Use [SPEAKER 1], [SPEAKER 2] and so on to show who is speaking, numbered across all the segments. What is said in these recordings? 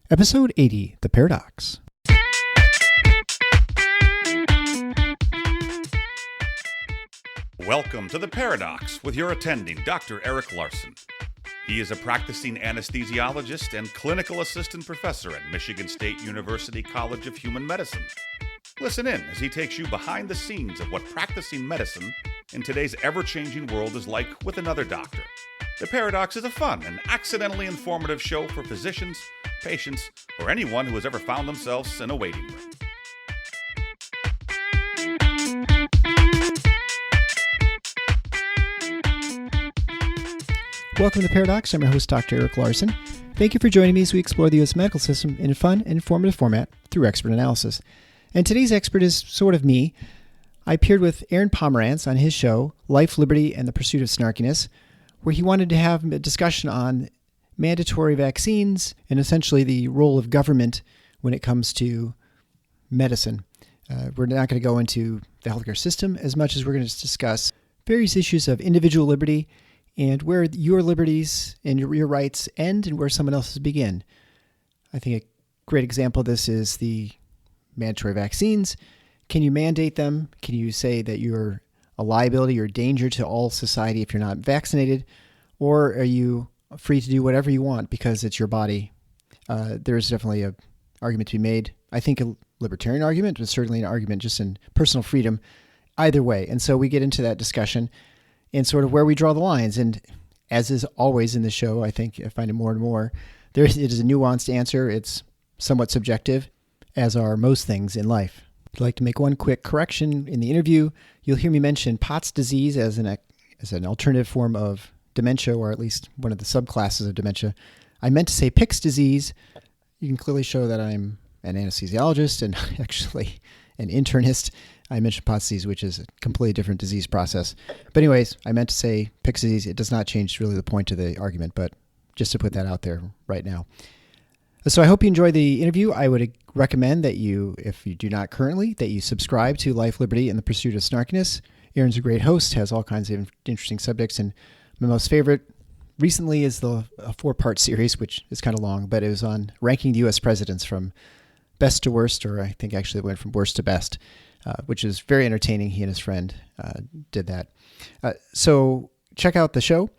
[SPEAKER 1] Episode 80, The Paradox.
[SPEAKER 2] Welcome to The Paradox with your attending, Dr. Eric Larson. He is a practicing anesthesiologist and clinical assistant professor at Michigan State University College of Human Medicine. Listen in as he takes you behind the scenes of what practicing medicine in today's ever-changing world is like with another doctor. The Paradox is a fun and accidentally informative show for physicians, patients, or anyone who has ever found themselves in a waiting room.
[SPEAKER 1] Welcome to The Paradox. I'm your host, Dr. Eric Larson. Thank you for joining me as we explore the U.S. medical system in a fun and informative format through expert analysis. And today's expert is sort of me. I appeared with Aaron Pomerantz on his show, Life, Liberty, and the Pursuit of Snarkiness, where he wanted to have a discussion on mandatory vaccines and essentially the role of government when it comes to medicine. We're not going to go into the healthcare system as much as we're going to discuss various issues of individual liberty and where your liberties and your rights end and where someone else's begin. I think a great example of this is the mandatory vaccines. Can you mandate them? Can you say that you're a liability or a danger to all society if you're not vaccinated? Or are you free to do whatever you want because it's your body? There's definitely an argument to be made. I think a libertarian argument, but certainly an argument just in personal freedom either way. And so we get into that discussion and sort of where we draw the lines. And as is always in the show, I think I find it more and more, it is a nuanced answer. It's somewhat subjective, as are most things in life. I'd like to make one quick correction in the interview. You'll hear me mention Pott's disease as an alternative form of dementia, or at least one of the subclasses of dementia. I meant to say Pick's disease. You can clearly show that I'm an anesthesiologist and actually an internist. I mentioned Pott's disease, which is a completely different disease process. But anyways, I meant to say Pick's disease. It does not change really the point of the argument, but just to put that out there right now. So I hope you enjoy the interview. I would recommend that you, if you do not currently, that you subscribe to Life, Liberty, and the Pursuit of Snarkiness. Aaron's a great host, has all kinds of interesting subjects, and my most favorite recently is a 4-part series, which is kind of long, but it was on ranking the U.S. presidents from best to worst, or I think actually it went from worst to best, which is very entertaining. He and his friend did that. So check out the show.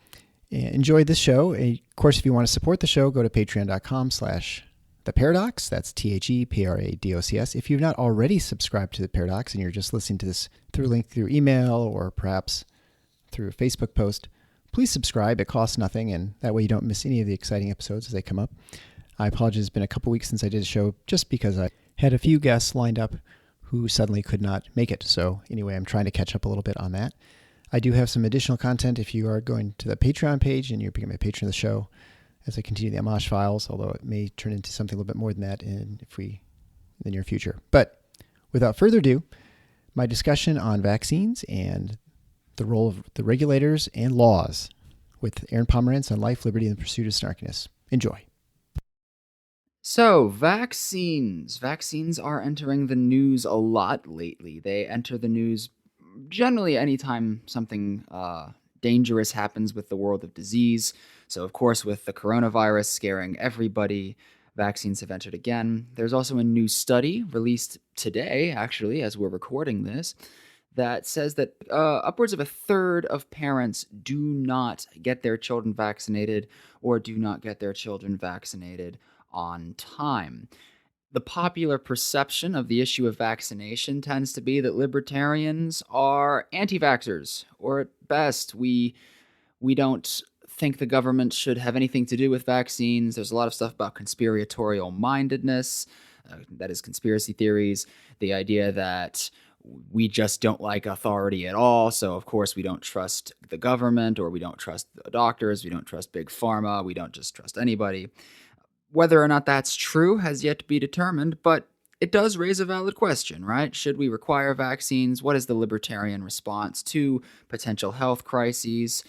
[SPEAKER 1] Enjoy this show. Of course, if you want to support the show, go to patreon.com/theparadox. That's THEPARADOCS. If you've not already subscribed to The Paradox and you're just listening to this through email or perhaps through a Facebook post, please subscribe. It costs nothing, and that way you don't miss any of the exciting episodes as they come up. I apologize. It's been a couple weeks since I did a show just because I had a few guests lined up who suddenly could not make it. So anyway, I'm trying to catch up a little bit on that. I do have some additional content if you are going to the Patreon page and you're becoming a patron of the show as I continue the Amash Files, although it may turn into something a little bit more than that in the near future. But without further ado, my discussion on vaccines and the role of the regulators and laws with Aaron Pomerantz on Life, Liberty, and the Pursuit of Snarkiness. Enjoy.
[SPEAKER 3] So, vaccines. Vaccines are entering the news a lot lately. They enter the news generally anytime something dangerous happens with the world of disease. So, of course, with the coronavirus scaring everybody, vaccines have entered again. There's also a new study released today, actually, as we're recording this, that says that upwards of a third of parents do not get their children vaccinated or do not get their children vaccinated on time. The popular perception of the issue of vaccination tends to be that libertarians are anti-vaxxers, or at best, we don't think the government should have anything to do with vaccines. There's a lot of stuff about conspiratorial mindedness, that is conspiracy theories, the idea that we just don't like authority at all, so of course we don't trust the government, or we don't trust the doctors, we don't trust big pharma, we don't just trust anybody. Whether or not that's true has yet to be determined, but it does raise a valid question, right? Should we require vaccines? What is the libertarian response to potential health crises?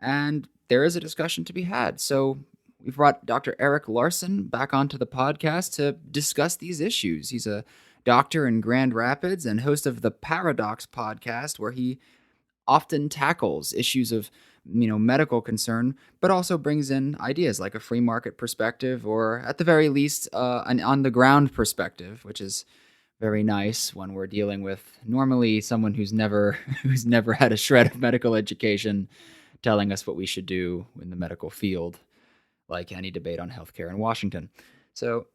[SPEAKER 3] And there is a discussion to be had. So we've brought Dr. Eric Larson back onto the podcast to discuss these issues. He's a doctor in Grand Rapids and host of the Paradox podcast, where he often tackles issues of medical concern, but also brings in ideas like a free market perspective, or at the very least, an on the ground perspective, which is very nice when we're dealing with normally someone who's never who's never had a shred of medical education telling us what we should do in the medical field, like any debate on healthcare in Washington. So,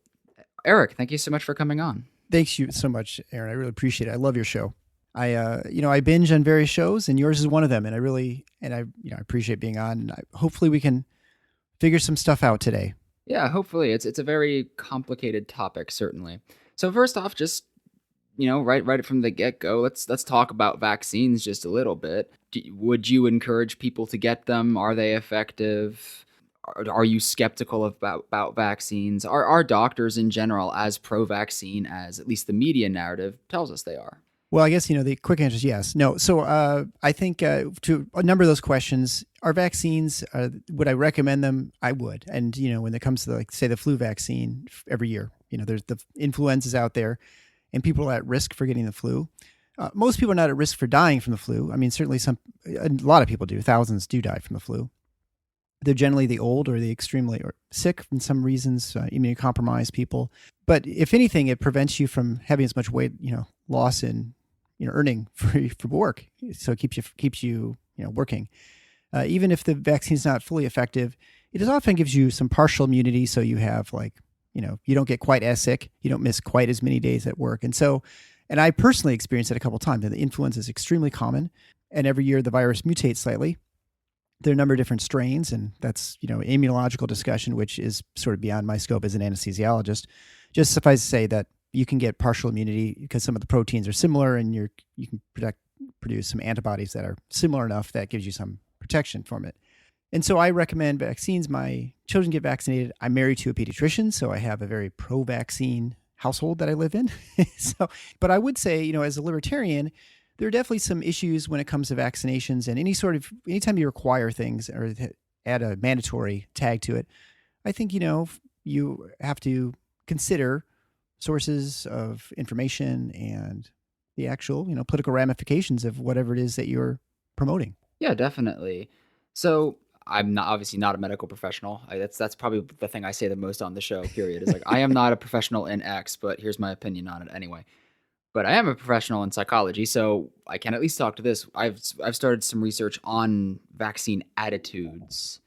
[SPEAKER 3] Eric, thank you so much for coming on.
[SPEAKER 1] Thanks you so much, Aaron. I really appreciate it. I love your show. I binge on various shows, and yours is one of them. And I appreciate being on. And hopefully we can figure some stuff out today.
[SPEAKER 3] Yeah, hopefully. It's a very complicated topic, certainly. So first off, just right from the get-go, let's talk about vaccines just a little bit. Would you encourage people to get them? Are they effective? Are you skeptical about vaccines? Are doctors in general as pro-vaccine as at least the media narrative tells us they are?
[SPEAKER 1] Well, I guess, the quick answer is yes. No. So I think to a number of those questions, are vaccines, would I recommend them? I would. And, when it comes to, say, the flu vaccine every year, there's the influenzas out there and people are at risk for getting the flu. Most people are not at risk for dying from the flu. I mean, certainly a lot of people do. Thousands do die from the flu. They're generally the old or the extremely sick from some reasons, immunocompromised people. But if anything, it prevents you from having as much weight, loss in, earning for work. So it keeps you working. Even if the vaccine is not fully effective, it often gives you some partial immunity. So you have you don't get quite as sick. You don't miss quite as many days at work. And I personally experienced it a couple of times. And the influenza is extremely common. And every year the virus mutates slightly. There are a number of different strains, and that's, immunological discussion, which is sort of beyond my scope as an anesthesiologist. Just suffice to say that you can get partial immunity because some of the proteins are similar, and you can produce some antibodies that are similar enough that gives you some protection from it. And so I recommend vaccines. My children get vaccinated. I'm married to a pediatrician, so I have a very pro-vaccine household that I live in. But I would say, as a libertarian, there are definitely some issues when it comes to vaccinations, and anytime you require things or add a mandatory tag to it, I think, you have to consider sources of information and the actual, political ramifications of whatever it is that you're promoting.
[SPEAKER 3] Yeah, definitely. So I'm obviously not a medical professional. That's probably the thing I say the most on the show, period. Is I am not a professional in X, but here's my opinion on it anyway. But I am a professional in psychology, so I can at least talk to this. I've started some research on vaccine attitudes.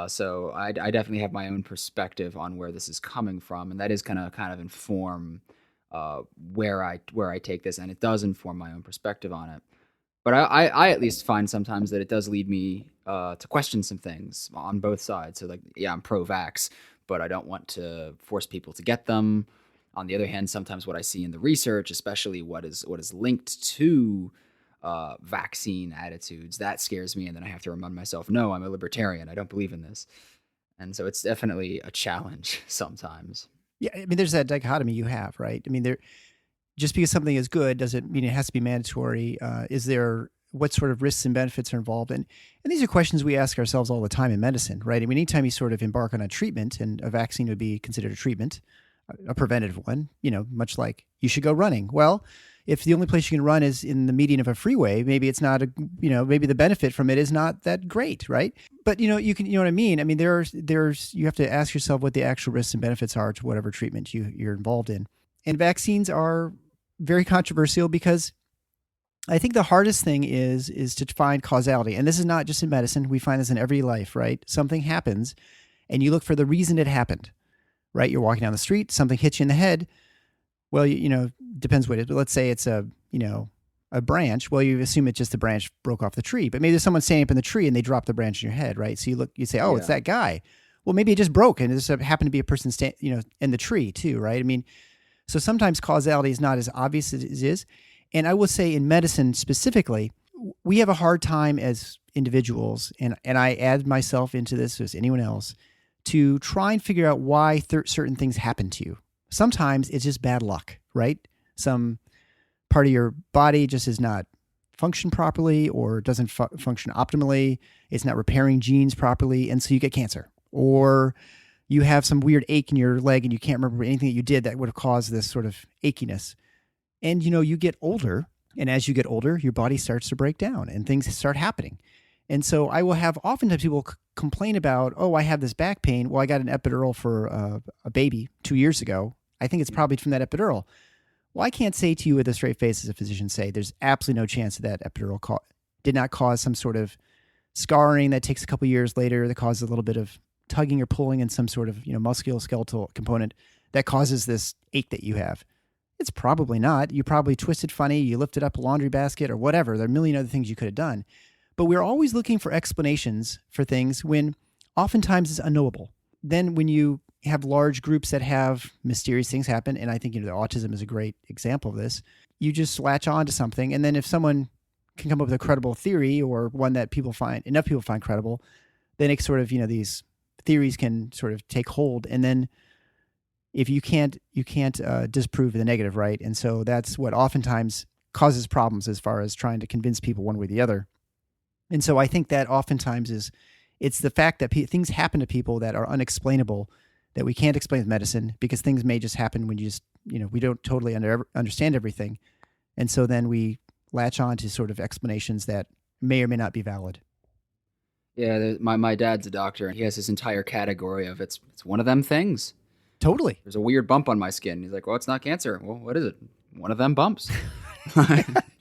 [SPEAKER 3] So I definitely have my own perspective on where this is coming from, and that is kind of inform where I take this, and it does inform my own perspective on it. But I at least find sometimes that it does lead me to question some things on both sides. So I'm pro-vax, but I don't want to force people to get them. On the other hand, sometimes what I see in the research, especially what is linked to vaccine attitudes, that scares me. And then I have to remind myself, no, I'm a libertarian. I don't believe in this. And so it's definitely a challenge sometimes.
[SPEAKER 1] Yeah, I mean, there's that dichotomy you have, right? I mean, just because something is good doesn't mean it has to be mandatory. What sort of risks and benefits are involved? And these are questions we ask ourselves all the time in medicine, right? I mean, anytime you sort of embark on a treatment, and a vaccine would be considered a treatment, a preventative one, much like you should go running. Well, if the only place you can run is in the median of a freeway, maybe it's not maybe the benefit from it is not that great, right? But you can, what I mean? I mean, you have to ask yourself what the actual risks and benefits are to whatever treatment you're involved in. And vaccines are very controversial because I think the hardest thing is to find causality. And this is not just in medicine. We find this in every life, right? Something happens and you look for the reason it happened. Right? You're walking down the street, something hits you in the head. Well, depends what it is. But let's say it's a branch. Well, you assume it's just the branch broke off the tree. But maybe there's someone standing up in the tree and they drop the branch in your head, right? So you say, oh, It's that guy. Well, maybe it just broke and it just happened to be a person in the tree too, right? I mean, so sometimes causality is not as obvious as it is. And I will say in medicine specifically, we have a hard time as individuals, and I add myself into this as anyone else, to try and figure out why certain things happen to you. Sometimes it's just bad luck, right? Some part of your body just is not function properly or doesn't function optimally. It's not repairing genes properly, and so you get cancer. Or you have some weird ache in your leg and you can't remember anything that you did that would have caused this sort of achiness. And, you get older, and as you get older, your body starts to break down and things start happening. And so I will have oftentimes people complain about, oh, I have this back pain. Well, I got an epidural for a baby 2 years ago. I think it's probably from that epidural. Well, I can't say to you with a straight face as a physician say there's absolutely no chance that epidural did not cause some sort of scarring that takes a couple years later that causes a little bit of tugging or pulling in some sort of musculoskeletal component that causes this ache that you have. It's probably not. You probably twisted funny, you lifted up a laundry basket or whatever. There are a million other things you could have done. But we're always looking for explanations for things when oftentimes it's unknowable. Then when you have large groups that have mysterious things happen, and I think the autism is a great example of this, you just latch on to something. And then if someone can come up with a credible theory or one that enough people find credible, then it's sort of, these theories can sort of take hold. And then if you can't disprove the negative, right? And so that's what oftentimes causes problems as far as trying to convince people one way or the other. And so I think that oftentimes it's the fact that things happen to people that are unexplainable, that we can't explain with medicine, because things may just happen when we don't totally understand everything. And so then we latch on to sort of explanations that may or may not be valid.
[SPEAKER 3] Yeah, my dad's a doctor, and he has this entire category of it's one of them things.
[SPEAKER 1] Totally.
[SPEAKER 3] There's a weird bump on my skin. He's like, well, it's not cancer. Well, what is it? One of them bumps.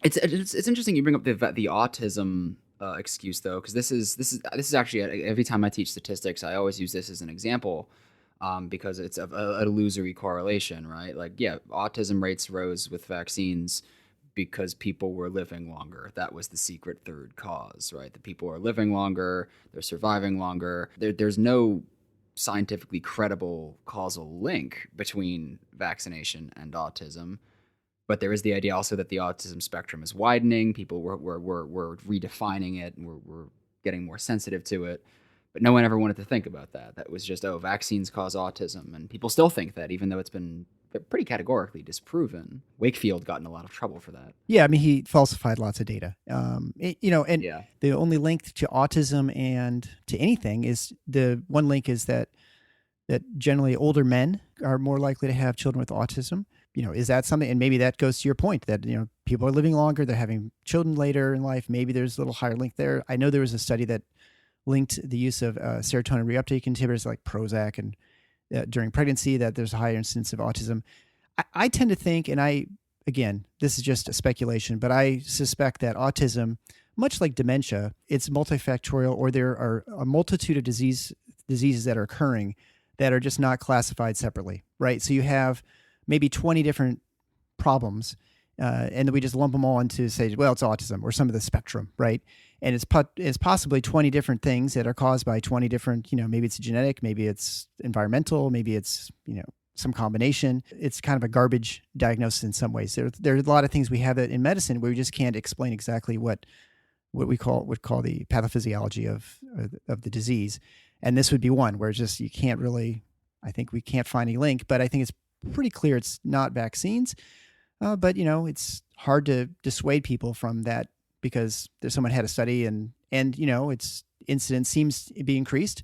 [SPEAKER 3] It's interesting you bring up the autism excuse, though, because this is actually, every time I teach statistics, I always use this as an example, because it's a illusory correlation, right? Like, yeah, autism rates rose with vaccines because people were living longer. That was the secret third cause, right? The people are living longer, they're surviving longer. There's no scientifically credible causal link between vaccination and autism. But there is the idea also that the autism spectrum is widening. People were redefining it, and we're getting more sensitive to it. But no one ever wanted to think about that. That was just, vaccines cause autism. And people still think that, even though it's been pretty categorically disproven. Wakefield got in a lot of trouble for that.
[SPEAKER 1] Yeah, I mean, he falsified lots of data. The only link to autism and to anything is the one link is that generally older men are more likely to have children with autism. Is that something? And maybe that goes to your point that, people are living longer, they're having children later in life. Maybe there's a little higher link there. I know there was a study that linked the use of serotonin reuptake inhibitors like Prozac and during pregnancy, that there's a higher incidence of autism. I tend to think, and again, this is just a speculation, but I suspect that autism, much like dementia, it's multifactorial, or there are a multitude of diseases that are occurring that are just not classified separately, right? So you have maybe 20 different problems, and then we just lump them all into, say, well, it's autism or some of the spectrum, right? And it's possibly 20 different things that are caused by 20 different, maybe it's genetic, maybe it's environmental, maybe it's, some combination. It's kind of a garbage diagnosis in some ways. There are a lot of things we have that in medicine where we just can't explain exactly what we call the pathophysiology of the disease. And this would be one where just you can't really, I think we can't find any link, but I think it's pretty clear it's not vaccines. But, it's hard to dissuade people from that, because someone had a study and its incidence seems to be increased.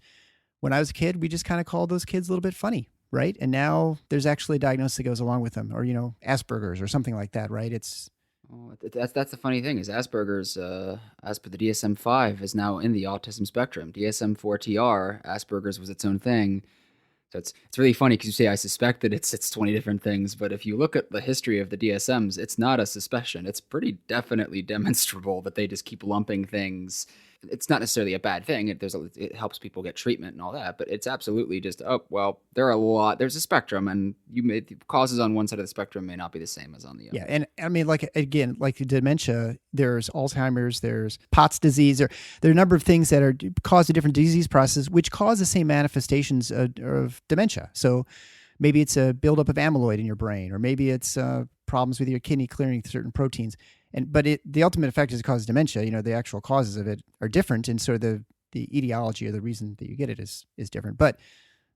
[SPEAKER 1] When I was a kid, we just kind of called those kids a little bit funny, right? And now there's actually a diagnosis that goes along with them, or, Asperger's or something like that, right?
[SPEAKER 3] That's the funny thing is Asperger's, as per the DSM-5, is now in the autism spectrum. DSM-4TR, Asperger's was its own thing. So it's really funny because you say, I suspect that it's 20 different things, but if you look at the history of the DSMs, it's not a suspicion. It's pretty definitely demonstrable that they just keep lumping things. It's not necessarily a bad thing. It helps people get treatment and all that, but it's absolutely just, there's a spectrum, and the causes on one side of the spectrum may not be the same as on the other.
[SPEAKER 1] Yeah, and I mean, like dementia, there's Alzheimer's, there's Pott's disease, there are a number of things that are cause a different disease process, which cause the same manifestations of dementia. So maybe it's a buildup of amyloid in your brain, or maybe it's problems with your kidney clearing certain proteins. But the ultimate effect is it causes dementia. The actual causes of it are different, and sort of the etiology or the reason that you get it is different. But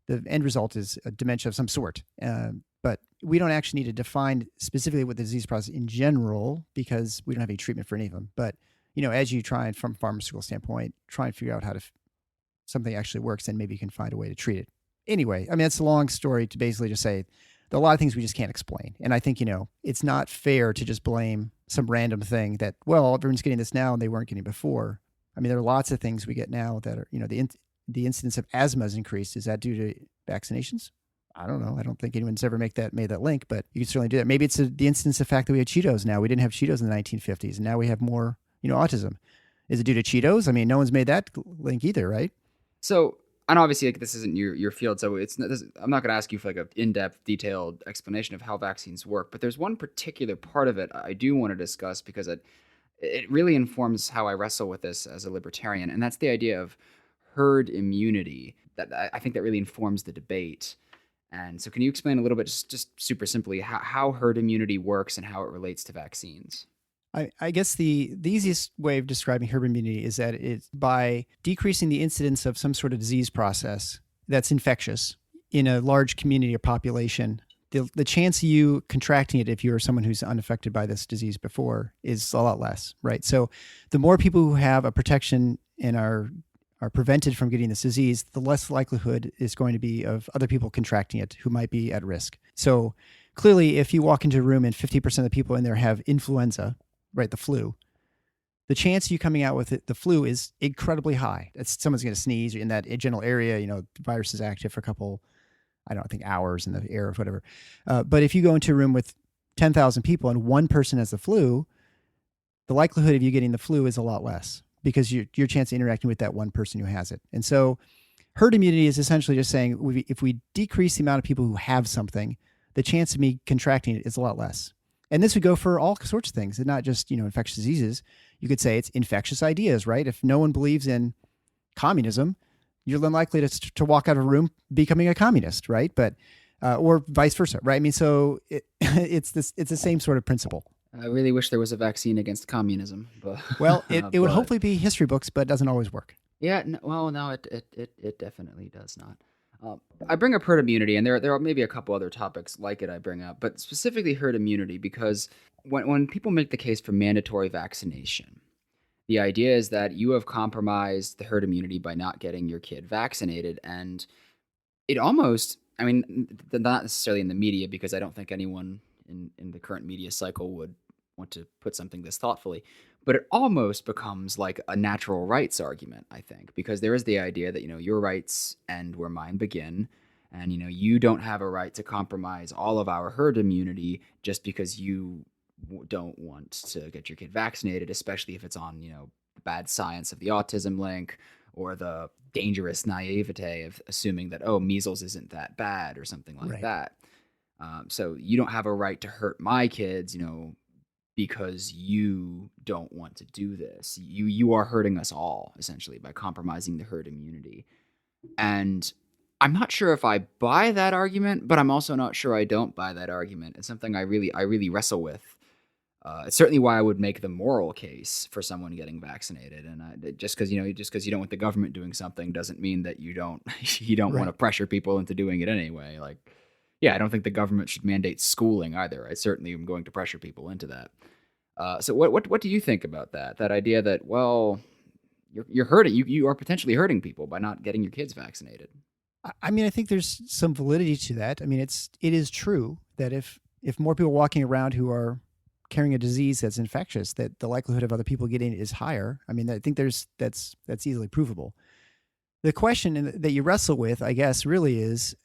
[SPEAKER 1] the end result is a dementia of some sort. But we don't actually need to define specifically what the disease process in general, because we don't have any treatment for any of them. But as you try and, from a pharmaceutical standpoint, try and figure out how to something actually works, then maybe you can find a way to treat it. Anyway, I mean, it's a long story to basically just say there are a lot of things we just can't explain. And I think, it's not fair to just blame some random thing that, well, everyone's getting this now and they weren't getting before. I mean, there are lots of things we get now that are, the incidence of asthma has increased. Is that due to vaccinations? I don't know. I don't think anyone's ever made that link, but you can certainly do that. Maybe it's the instance of the fact that we had Cheetos now. We didn't have Cheetos in the 1950s, and now we have more, autism. Is it due to Cheetos? I mean, no one's made that link either, right?
[SPEAKER 3] So, and obviously, this isn't your field, so I'm not going to ask you for an in-depth, detailed explanation of how vaccines work. But there's one particular part of it I do want to discuss because it really informs how I wrestle with this as a libertarian, and that's the idea of herd immunity. That I think that really informs the debate. And so can you explain a little bit, just super simply, how herd immunity works and how it relates to vaccines?
[SPEAKER 1] I guess the easiest way of describing herd immunity is that it's by decreasing the incidence of some sort of disease process that's infectious in a large community or population, the chance of you contracting it if you're someone who's unaffected by this disease before is a lot less, right? So the more people who have a protection and are prevented from getting this disease, the less likelihood is going to be of other people contracting it who might be at risk. So clearly, if you walk into a room and 50% of the people in there have influenza, right, the flu, the chance of you coming out with the flu is incredibly high. Someone's going to sneeze in that general area, the virus is active for a couple, I think hours in the air or whatever. But if you go into a room with 10,000 people and one person has the flu, the likelihood of you getting the flu is a lot less, because your chance of interacting with that one person who has it. And so herd immunity is essentially just saying if we decrease the amount of people who have something, the chance of me contracting it is a lot less. And this would go for all sorts of things, and not just, infectious diseases. You could say it's infectious ideas, right? If no one believes in communism, you're then likely to walk out of a room becoming a communist, right? But, or vice versa, right? I mean, so it's the same sort of principle.
[SPEAKER 3] I really wish there was a vaccine against communism. But
[SPEAKER 1] well, it would hopefully be history books, but it doesn't always work.
[SPEAKER 3] Yeah, no, it definitely does not. I bring up herd immunity, and there are maybe a couple other topics like it I bring up, but specifically herd immunity, because when people make the case for mandatory vaccination, the idea is that you have compromised the herd immunity by not getting your kid vaccinated, and it almost, not necessarily in the media, because I don't think anyone in the current media cycle would want to put something this thoughtfully, but it almost becomes like a natural rights argument, I think, because there is the idea that, your rights end where mine begin, and, you don't have a right to compromise all of our herd immunity just because you don't want to get your kid vaccinated, especially if it's on, the bad science of the autism link or the dangerous naivete of assuming that, measles isn't that bad or something like that. So you don't have a right to hurt my kids, because you don't want to do this. You are hurting us all, essentially, by compromising the herd immunity. And I'm not sure if I buy that argument, but I'm also not sure I don't buy that argument. It's something I really wrestle with. It's certainly why I would make the moral case for someone getting vaccinated. And just because you don't want the government doing something doesn't mean that you don't want to pressure people into doing it anyway. Like, yeah, I don't think the government should mandate schooling either. I certainly am going to pressure people into that. So what do you think about that? That idea that, well, you're hurting, you are potentially hurting people by not getting your kids vaccinated.
[SPEAKER 1] I think there's some validity to that. it is true that if more people walking around who are carrying a disease that's infectious, that the likelihood of other people getting it is higher. I think that's easily provable. The question that you wrestle with, I guess, really is,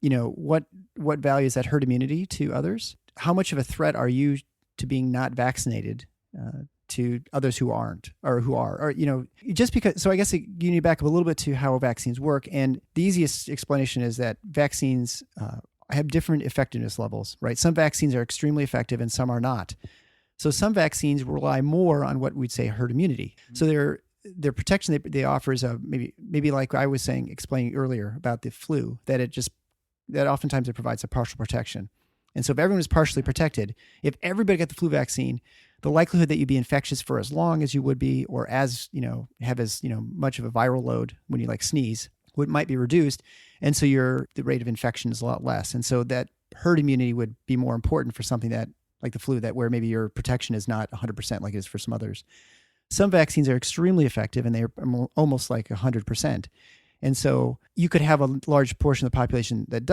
[SPEAKER 1] what value is that herd immunity to others? How much of a threat are you to being not vaccinated to others who aren't, or who are, or, just because. So I guess you need to back up a little bit to how vaccines work. And the easiest explanation is that vaccines have different effectiveness levels, right? Some vaccines are extremely effective and some are not. So some vaccines rely more on what we'd say herd immunity. Mm-hmm. So their protection they offer is maybe like I was explaining earlier about the flu, that oftentimes it provides a partial protection. And so if everyone is partially protected, if everybody got the flu vaccine, the likelihood that you'd be infectious for as long as you would be, or as, have as, much of a viral load when you sneeze, might be reduced. And so the rate of infection is a lot less. And so that herd immunity would be more important for something that, like the flu, that where maybe your protection is not 100% like it is for some others. Some vaccines are extremely effective and they're almost like 100%. And so you could have a large portion of the population that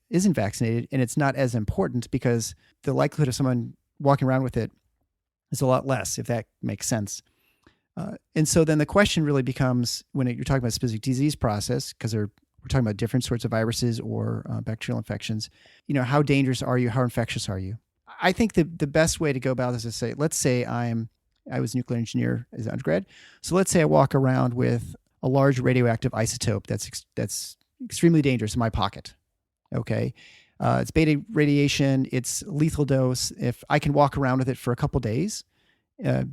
[SPEAKER 1] isn't vaccinated, and it's not as important because the likelihood of someone walking around with it is a lot less, if that makes sense. And so then the question really becomes, when you're talking about a specific disease process, because we're talking about different sorts of viruses or bacterial infections, how dangerous are you? How infectious are you? I think the best way to go about this is say, let's say I was a nuclear engineer as an undergrad. So let's say I walk around with a large radioactive isotope that's extremely dangerous in my pocket. Okay. It's beta radiation. It's lethal dose. If I can walk around with it for a couple days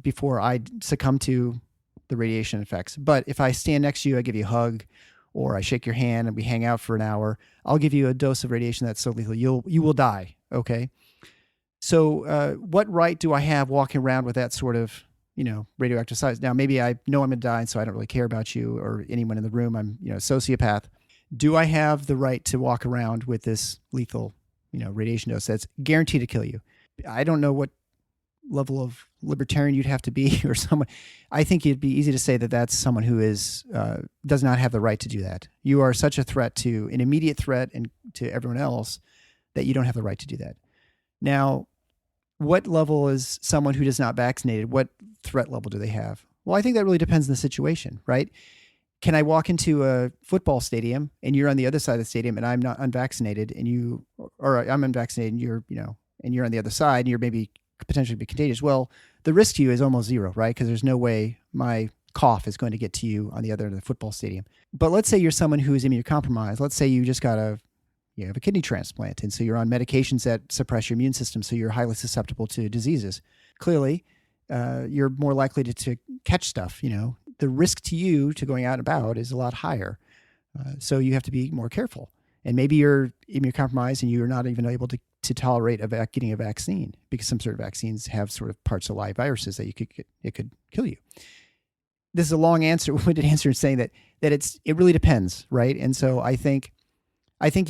[SPEAKER 1] before I succumb to the radiation effects. But if I stand next to you, I give you a hug, or I shake your hand and we hang out for an hour, I'll give you a dose of radiation that's so lethal you will die. Okay. So what right do I have walking around with that sort of, radioactive size? Now, maybe I know I'm going to die, and so I don't really care about you or anyone in the room. I'm, a sociopath. Do I have the right to walk around with this lethal, radiation dose that's guaranteed to kill you? I don't know what level of libertarian you'd have to be or someone. I think it'd be easy to say that that's someone who does not have the right to do that. You are such a threat an immediate threat and to everyone else that you don't have the right to do that. Now, what level is someone who is not vaccinated? What threat level do they have? Well, I think that really depends on the situation, right? Can I walk into a football stadium and you're on the other side of the stadium and I'm not unvaccinated or I'm unvaccinated and you're on the other side and you're maybe potentially be contagious? Well, the risk to you is almost zero, right? Because there's no way my cough is going to get to you on the other end of the football stadium. But let's say you're someone who is immunocompromised. Let's say you just you have a kidney transplant, and so you're on medications that suppress your immune system, so you're highly susceptible to diseases. Clearly, you're more likely to catch stuff. The risk to you to going out and about is a lot higher. So you have to be more careful. And maybe you're immunocompromised and you're not even able to tolerate getting a vaccine, because some sort of vaccines have sort of parts of live viruses that it could kill you. This is a long answer, winded answer in saying that it really depends, right? And so I think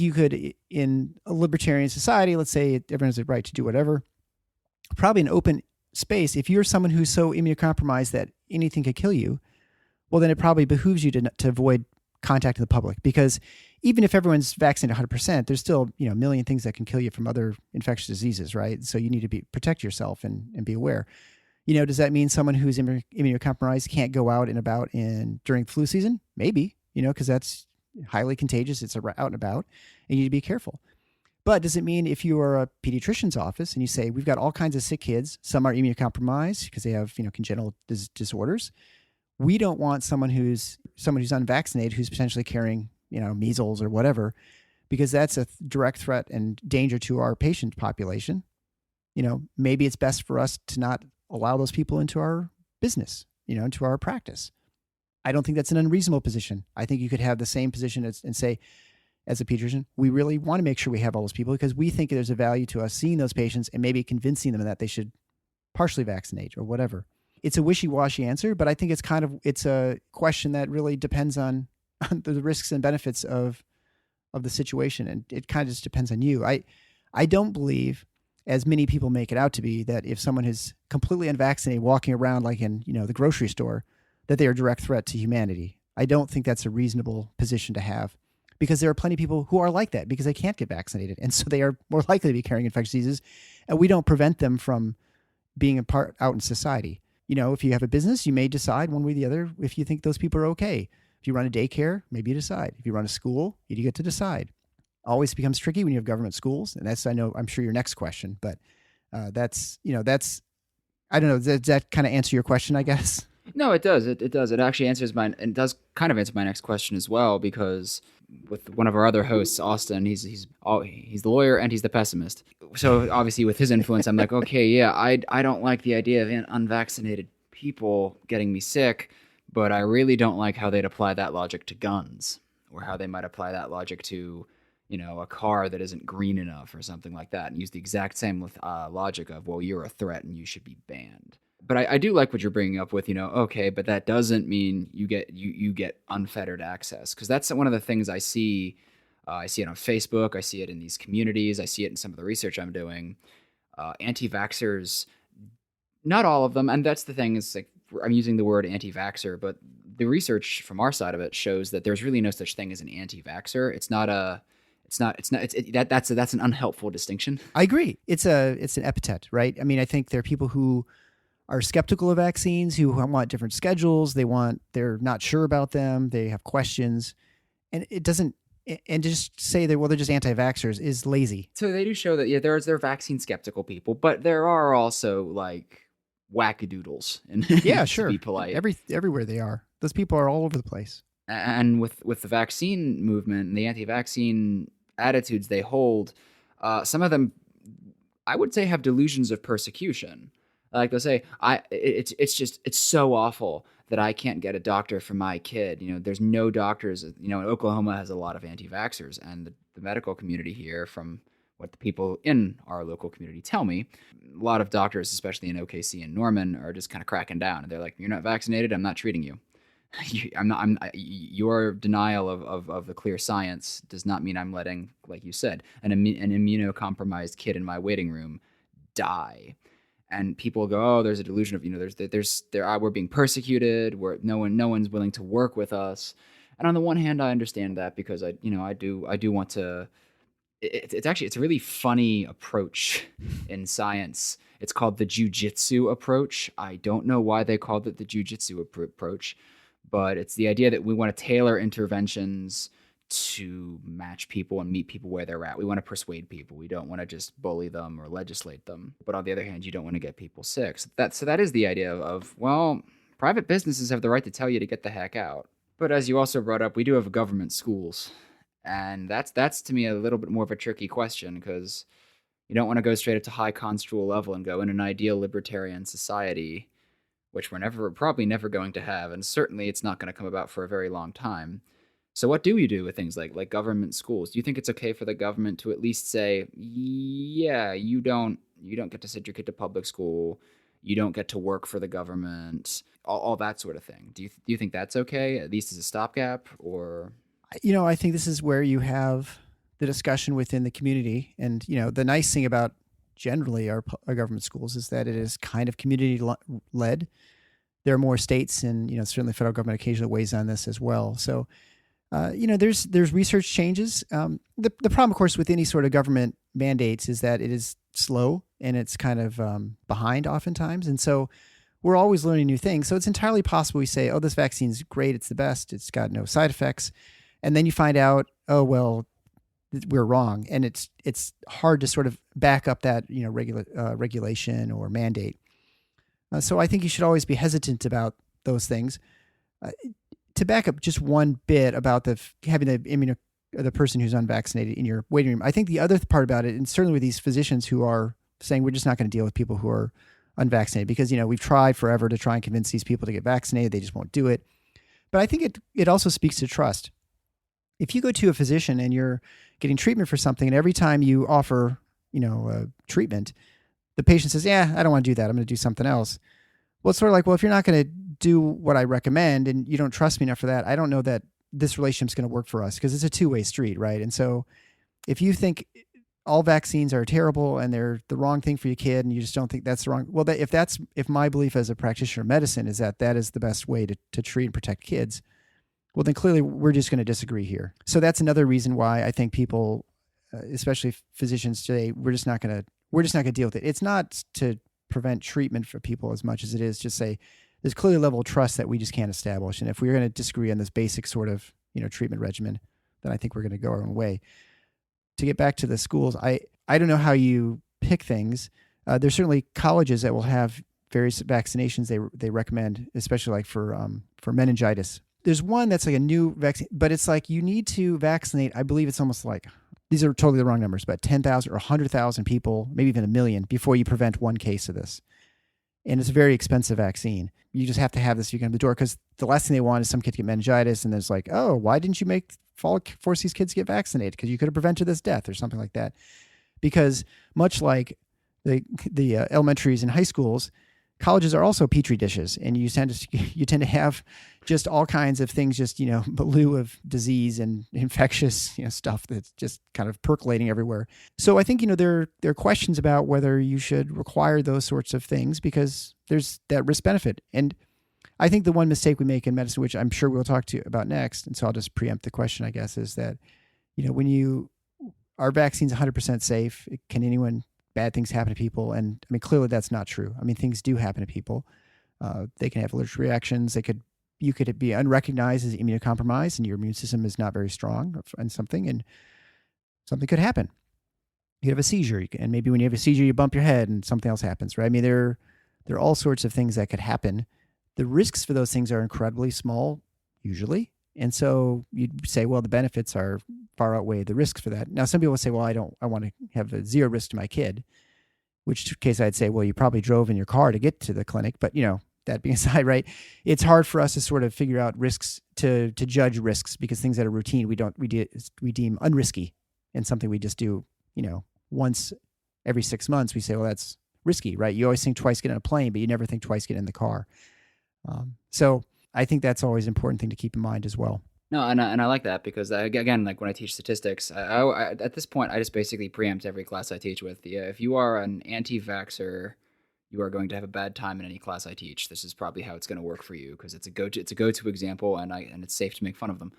[SPEAKER 1] you could, in a libertarian society, let's say everyone has the right to do whatever, probably an open space. If you're someone who's so immunocompromised that anything could kill you, well, then it probably behooves you to avoid contact with the public, because even if everyone's vaccinated 100%, there's still a million things that can kill you from other infectious diseases, right? So you need to protect yourself and be aware. Does that mean someone who's immunocompromised can't go out and about during flu season? Maybe, because that's highly contagious. It's out and about, and you need to be careful. But does it mean if you are a pediatrician's office and you say, we've got all kinds of sick kids, some are immunocompromised because they have, congenital disorders. We don't want someone who's unvaccinated who's potentially carrying, measles or whatever, because that's a direct threat and danger to our patient population. Maybe it's best for us to not allow those people into our business, into our practice. I don't think that's an unreasonable position. I think you could have the same position and say, as a pediatrician, we really want to make sure we have all those people because we think there's a value to us seeing those patients and maybe convincing them that they should partially vaccinate or whatever. It's a wishy-washy answer, but I think it's a question that really depends on the risks and benefits of the situation, and it kind of just depends on you. I don't believe, as many people make it out to be, that if someone is completely unvaccinated walking around like in the grocery store, that they are a direct threat to humanity. I don't think that's a reasonable position to have, because there are plenty of people who are like that because they can't get vaccinated, and so they are more likely to be carrying infectious diseases, and we don't prevent them from being a part out in society. If you have a business, you may decide one way or the other if you think those people are okay. If you run a daycare, maybe you decide. If you run a school, you get to decide. Always becomes tricky when you have government schools, and I'm sure your next question, but that's I don't know. Does that kind of answer your question, I guess?
[SPEAKER 3] No, it does. It does. It actually answers mine, and does kind of answer my next question as well, because with one of our other hosts, Austin, he's the lawyer and he's the pessimist. So obviously with his influence, I'm like, okay, yeah, I don't like the idea of unvaccinated people getting me sick, but I really don't like how they'd apply that logic to guns, or how they might apply that logic to, a car that isn't green enough or something like that, and use the exact same logic of, well, you're a threat and you should be banned. But I do like what you're bringing up with, okay, but that doesn't mean you get unfettered access, because that's one of the things I see. I see it on Facebook. I see it in these communities. I see it in some of the research I'm doing. Anti-vaxxers, not all of them, and that's the thing, is like, I'm using the word anti-vaxxer, but the research from our side of it shows that there's really no such thing as an anti-vaxxer. That's an unhelpful distinction.
[SPEAKER 1] I agree. It's an epithet, right? I mean, I think there are people who are skeptical of vaccines, who want different schedules. They're not sure about them. They have questions, and just say that, well, they're just anti-vaxxers is lazy.
[SPEAKER 3] So they do show that, there are vaccine skeptical people, but there are also like wackadoodles, and
[SPEAKER 1] Yeah,
[SPEAKER 3] to
[SPEAKER 1] sure.
[SPEAKER 3] be polite.
[SPEAKER 1] Everywhere they are. Those people are all over the place.
[SPEAKER 3] And with the vaccine movement and the anti-vaccine attitudes they hold, some of them, I would say, have delusions of persecution. Like they'll say, it's so awful that I can't get a doctor for my kid. There's no doctors. Oklahoma has a lot of anti-vaxxers, and the medical community here, from what the people in our local community tell me, a lot of doctors, especially in OKC and Norman, are just kind of cracking down. And they're like, "You're not vaccinated, I'm not treating you. Your denial of the clear science does not mean I'm letting, like you said, an immunocompromised kid in my waiting room die." And people go, "Oh, there's a delusion of, we're being persecuted. No one's willing to work with us." And on the one hand, I understand that, because I do want to. It's a really funny approach in science. It's called the jujitsu approach. I don't know why they called it the jujitsu approach, but it's the idea that we want to tailor interventions to match people and meet people where they're at. We want to persuade people. We don't want to just bully them or legislate them. But on the other hand, you don't want to get people sick. So that is the idea of, well, private businesses have the right to tell you to get the heck out. But as you also brought up, we do have government schools. And that's to me a little bit more of a tricky question, because you don't want to go straight up to high construal level and go, in an ideal libertarian society, which we're probably never going to have, and certainly it's not going to come about for a very long time. So what do you do with things like government schools? Do you think it's okay for the government to at least say, yeah, you don't get to send your kid to public school, you don't get to work for the government, all that sort of thing? Do you think that's okay, at least as a stopgap? Or
[SPEAKER 1] I think this is where you have the discussion within the community. And the nice thing about generally our government schools is that it is kind of community led. There are more states, and certainly federal government occasionally weighs on this as well. So there's research changes. The problem, of course, with any sort of government mandates is that it is slow and it's kind of behind oftentimes. And so we're always learning new things. So it's entirely possible we say, oh, this vaccine's great, it's the best, it's got no side effects. And then you find out, oh, well, we're wrong. And it's hard to sort of back up that regulation or mandate. So I think you should always be hesitant about those things. To back up just one bit about having the person who's unvaccinated in your waiting room, I think the other part about it, and certainly with these physicians who are saying we're just not going to deal with people who are unvaccinated, because we've tried forever to try and convince these people to get vaccinated, they just won't do it. But I think it also speaks to trust. If you go to a physician and you're getting treatment for something, and every time you offer treatment, the patient says, "Yeah, I don't want to do that, I'm going to do something else." Well, it's sort of like, well, if you're not going to do what I recommend and you don't trust me enough for that, I don't know that this relationship's going to work for us, because it's a two-way street, right? And so if you think all vaccines are terrible and they're the wrong thing for your kid, and you just don't think that's the wrong, well, if my belief as a practitioner of medicine is that is the best way to treat and protect kids, well, then clearly we're just going to disagree here. So that's another reason why I think people, especially physicians today, we're just not going to deal with it. It's not to prevent treatment for people as much as it is just say there's clearly a level of trust that we just can't establish. And if we're going to disagree on this basic sort of treatment regimen, then I think we're going to go our own way. To get back to the schools, I don't know how you pick things. There's certainly colleges that will have various vaccinations they recommend, especially like for meningitis. There's one that's like a new vaccine, but it's like you need to vaccinate, I believe it's almost like, these are totally the wrong numbers, but 10,000 or 100,000 people, maybe even 1 million, before you prevent one case of this. And it's a very expensive vaccine. You just have to have this, you can have the door, because the last thing they want is some kid to get meningitis, and there's like, oh, why didn't you force these kids to get vaccinated? Because you could have prevented this death or something like that. Because much like the elementaries and high schools, colleges are also petri dishes, and you tend to have just all kinds of things, just milieu of disease and infectious stuff that's just kind of percolating everywhere. So I think there are questions about whether you should require those sorts of things, because there's that risk benefit. And I think the one mistake we make in medicine, which I'm sure we'll talk to you about next, and so I'll just preempt the question, I guess, is that when our vaccine's 100% safe, can anyone bad things happen to people. And I mean, clearly that's not true. I mean, things do happen to people. They can have allergic reactions. You could be unrecognized as immunocompromised and your immune system is not very strong and something could happen. You have a seizure, and maybe when you have a seizure, you bump your head and something else happens, right? I mean, there are all sorts of things that could happen. The risks for those things are incredibly small, usually. And so you'd say, well, the benefits are far outweigh the risks for that. Now, some people say, well, I want to have a zero risk to my kid, which case I'd say, well, you probably drove in your car to get to the clinic. But, that being aside, right, it's hard for us to sort of figure out risks, to judge risks, because things that are routine, we deem unrisky, and something we just do, once every 6 months, we say, well, that's risky, right? You always think twice getting on a plane, but you never think twice getting in the car. So I think that's always an important thing to keep in mind as well.
[SPEAKER 3] No, and I like that because, again, like when I teach statistics, I at this point, I just basically preempt every class I teach with, if you are an anti-vaxxer, you are going to have a bad time in any class I teach. This is probably how it's going to work for you because it's a go-to example, and it's safe to make fun of them.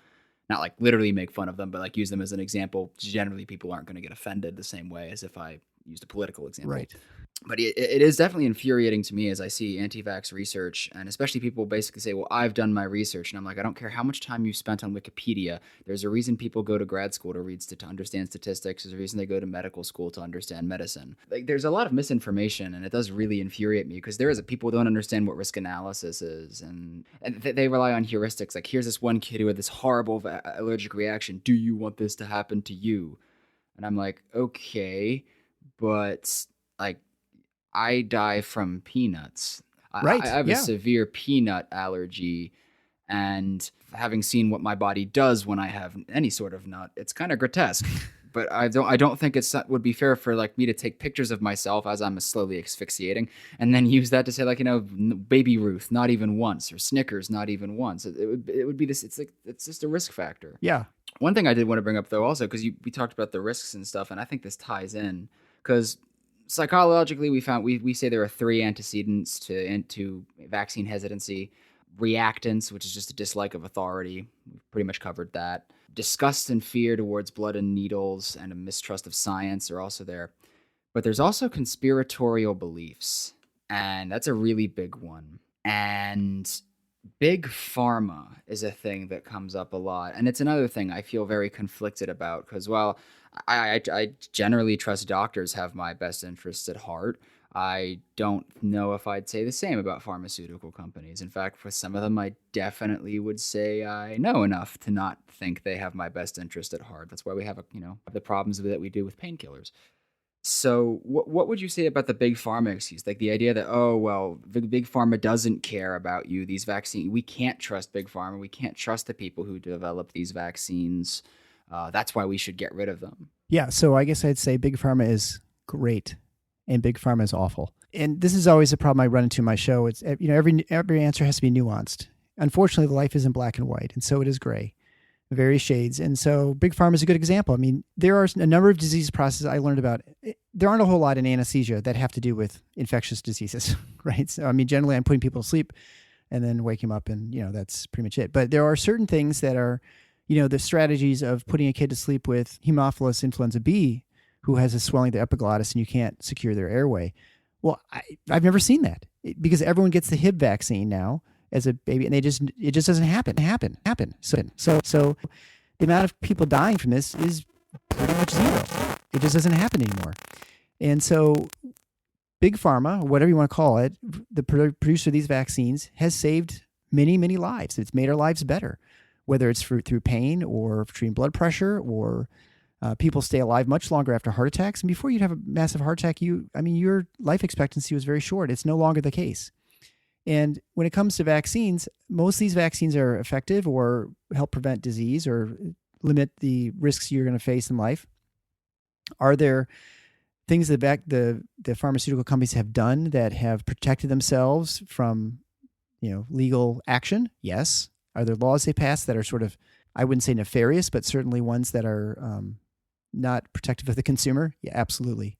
[SPEAKER 3] Not like literally make fun of them, but like use them as an example. Generally, people aren't going to get offended the same way as if I used a political example.
[SPEAKER 1] Right.
[SPEAKER 3] But it is definitely infuriating to me as I see anti-vax research, and especially people basically say, well, I've done my research. And I'm like, I don't care how much time you spent on Wikipedia. There's a reason people go to grad school to understand statistics. There's a reason they go to medical school to understand medicine. Like, there's a lot of misinformation, and it does really infuriate me because people don't understand what risk analysis is. And they rely on heuristics. Like, here's this one kid who had this horrible allergic reaction. Do you want this to happen to you? And I'm like, okay, but like, I die from peanuts.
[SPEAKER 1] Right.
[SPEAKER 3] I have a severe peanut allergy, and having seen what my body does when I have any sort of nut, it's kind of grotesque. But I don't think it would be fair for like me to take pictures of myself as I'm slowly asphyxiating, and then use that to say like, Baby Ruth, not even once, or Snickers, not even once. It would be this. It's just a risk factor.
[SPEAKER 1] Yeah.
[SPEAKER 3] One thing I did want to bring up though, also because we talked about the risks and stuff, and I think this ties in because psychologically, we say there are 3 antecedents to vaccine hesitancy. Reactance, which is just a dislike of authority. We've pretty much covered that. Disgust and fear towards blood and needles and a mistrust of science are also there. But there's also conspiratorial beliefs, and that's a really big one. And big pharma is a thing that comes up a lot. And it's another thing I feel very conflicted about because, well, I generally trust doctors have my best interests at heart. I don't know if I'd say the same about pharmaceutical companies. In fact, for some of them, I definitely would say I know enough to not think they have my best interest at heart. That's why we have the problems that we do with painkillers. So what would you say about the big pharma excuse? Like the idea that, oh, well, the big pharma doesn't care about you. These vaccines, we can't trust big pharma. We can't trust the people who develop these vaccines. That's why we should get rid of them.
[SPEAKER 1] Yeah, so I guess I'd say big pharma is great and big pharma is awful. And this is always a problem I run into in my show. It's every answer has to be nuanced. Unfortunately, life isn't black and white, and so it is gray, various shades. And so big pharma is a good example. I mean, there are a number of disease processes I learned about. There aren't a whole lot in anesthesia that have to do with infectious diseases, right? So, I mean, generally I'm putting people to sleep and then wake them up and, that's pretty much it. But there are certain things that are, the strategies of putting a kid to sleep with Haemophilus influenza B, who has a swelling of the epiglottis and you can't secure their airway. Well, I've never seen that because everyone gets the Hib vaccine now as a baby, and it just doesn't happen. So the amount of people dying from this is pretty much zero. It just doesn't happen anymore. And so big pharma, whatever you want to call it, the producer of these vaccines has saved many, many lives. It's made our lives better, whether it's through pain or treating blood pressure or people stay alive much longer after heart attacks. And before you'd have a massive heart attack, your life expectancy was very short. It's no longer the case. And when it comes to vaccines, most of these vaccines are effective or help prevent disease or limit the risks you're going to face in life. Are there things that the pharmaceutical companies have done that have protected themselves from, legal action? Yes. Are there laws they pass that are sort of, I wouldn't say nefarious, but certainly ones that are not protective of the consumer? Yeah, absolutely.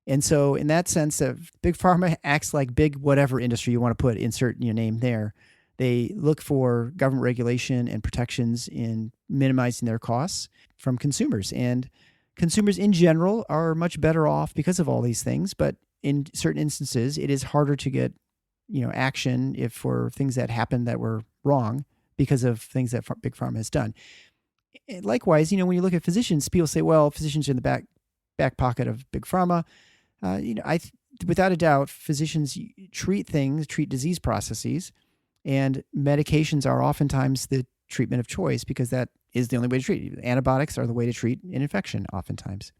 [SPEAKER 1] And so in that sense, big pharma acts like big whatever industry you want to put, insert your name there. They look for government regulation and protections in minimizing their costs from consumers. And consumers in general are much better off because of all these things, but in certain instances, it is harder to get, action if for things that happened that were wrong because of things that Big Pharma has done. And likewise, when you look at physicians, people say, well, physicians are in the back pocket of Big Pharma. Without a doubt, physicians treat disease processes, and medications are oftentimes the treatment of choice because that is the only way to treat. Antibiotics are the way to treat an infection oftentimes.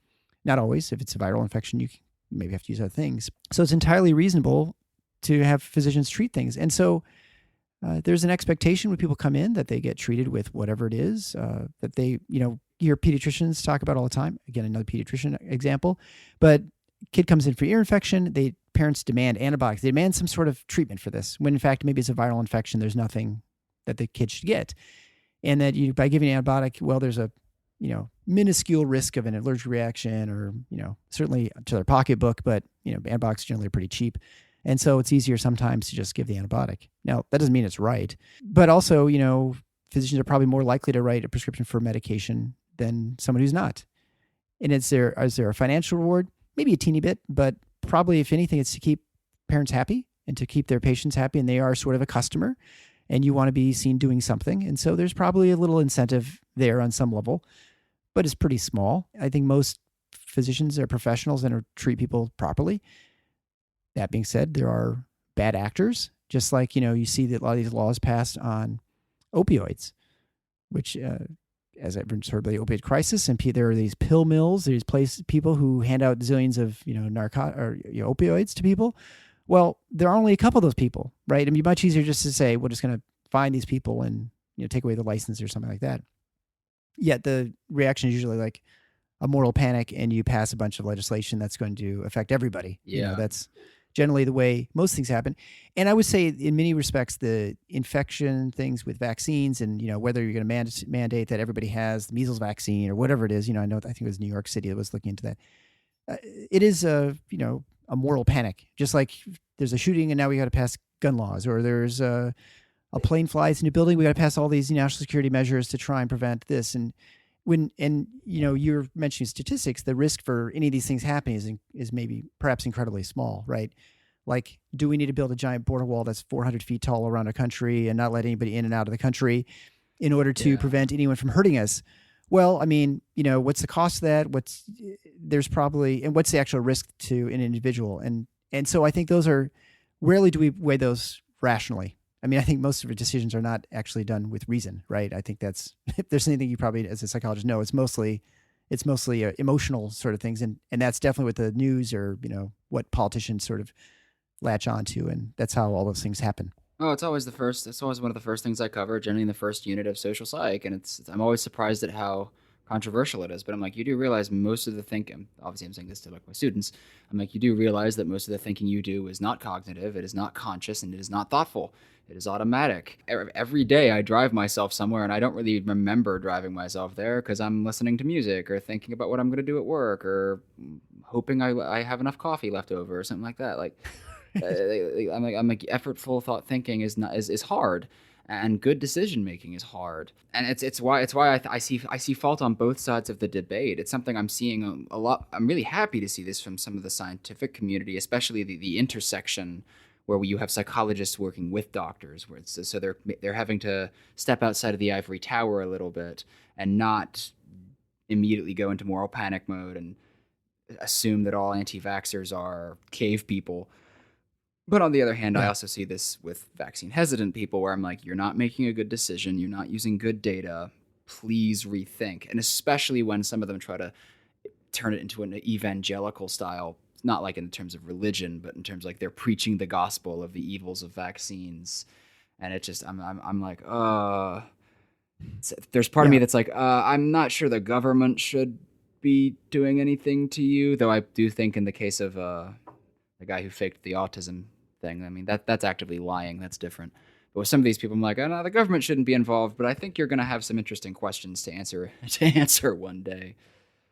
[SPEAKER 1] Not always. If it's a viral infection, you maybe have to use other things. So it's entirely reasonable to have physicians treat things. And so there's an expectation when people come in that they get treated with whatever it is that they, hear pediatricians talk about all the time. Again, another pediatrician example. But kid comes in for ear infection. Parents demand antibiotics. They demand some sort of treatment for this, when in fact, maybe it's a viral infection. There's nothing that the kid should get. And that by giving an antibiotic, well, there's a, minuscule risk of an allergic reaction or, certainly to their pocketbook, but, antibiotics generally are pretty cheap. And so it's easier sometimes to just give the antibiotic. Now, that doesn't mean it's right. But also, physicians are probably more likely to write a prescription for medication than someone who's not. And is there a financial reward? Maybe a teeny bit, but probably, if anything, it's to keep parents happy and to keep their patients happy. And they are sort of a customer, and you want to be seen doing something. And so there's probably a little incentive there on some level, but it's pretty small. I think most physicians are professionals and treat people properly. That being said, there are bad actors, just like, you see that a lot of these laws passed on opioids, which, as everyone's heard about the opioid crisis, and there are these pill mills, people who hand out zillions of, opioids to people. Well, there are only a couple of those people, right? It'd be much easier just to say, we're just going to find these people and, take away the license or something like that. Yet the reaction is usually like a moral panic, and you pass a bunch of legislation that's going to affect everybody.
[SPEAKER 3] Yeah.
[SPEAKER 1] That's generally the way most things happen. And I would say in many respects, the infection things with vaccines and, whether you're going to mandate that everybody has the measles vaccine or whatever it is, I think it was New York City that was looking into that. It is a moral panic, just like there's a shooting and now we got to pass gun laws, or there's a plane flies into a building. We got to pass all these national security measures to try and prevent this. And you're mentioning statistics, the risk for any of these things happening is maybe perhaps incredibly small, right? Like, do we need to build a giant border wall that's 400 feet tall around a country and not let anybody in and out of the country in order to prevent anyone from hurting us? Well, I mean, what's the cost of that? What's the actual risk to an individual? And so I think rarely do we weigh those rationally. I mean, I think most of the decisions are not actually done with reason, right? I think that's, if there's anything you probably, as a psychologist, know, it's mostly emotional sort of things. And that's definitely what the news or, what politicians sort of latch onto. And that's how all those things happen.
[SPEAKER 3] Oh, it's always one of the first things I cover, generally in the first unit of social psych. And I'm always surprised at how controversial it is. But I'm like, you do realize most of the thinking, obviously I'm saying this to like my students, I'm like, you do realize that most of the thinking you do is not cognitive, it is not conscious, and it is not thoughtful. It is automatic. Every day I drive myself somewhere and I don't really remember driving myself there because I'm listening to music or thinking about what I'm going to do at work or hoping I have enough coffee left over or something like that. Like, I'm like effortful thought thinking is hard, and good decision making is hard. And it's why I see fault on both sides of the debate. It's something I'm seeing a lot. I'm really happy to see this from some of the scientific community, especially the intersection where you have psychologists working with doctors, where so they're having to step outside of the ivory tower a little bit and not immediately go into moral panic mode and assume that all anti-vaxxers are cave people. But on the other hand, I also see this with vaccine hesitant people where I'm like, you're not making a good decision. You're not using good data. Please rethink. And especially when some of them try to turn it into an evangelical style, not like in terms of religion, but in terms of like they're preaching the gospel of the evils of vaccines. And it just, I'm like, there's part of me that's like, I'm not sure the government should be doing anything to you. Though I do think in the case of the guy who faked the autism thing, I mean, that's actively lying. That's different. But with some of these people, I'm like, oh, no, the government shouldn't be involved, but I think you're going to have some interesting questions to answer one day.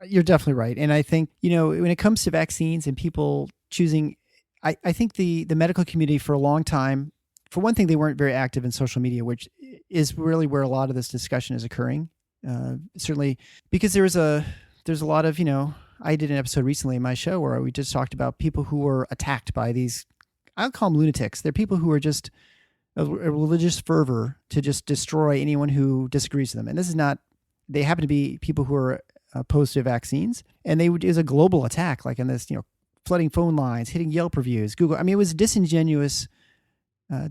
[SPEAKER 1] You're definitely right. And I think, when it comes to vaccines and people choosing, I think the medical community for a long time, for one thing, they weren't very active in social media, which is really where a lot of this discussion is occurring. Certainly because there was there's a lot of, I did an episode recently in my show where we just talked about people who were attacked by these, I'll call them lunatics. They're people who are just a religious fervor to just destroy anyone who disagrees with them. And this is not, they happen to be people who are opposed to vaccines. And it was a global attack, like in this, flooding phone lines, hitting Yelp reviews, Google. I mean, it was a disingenuous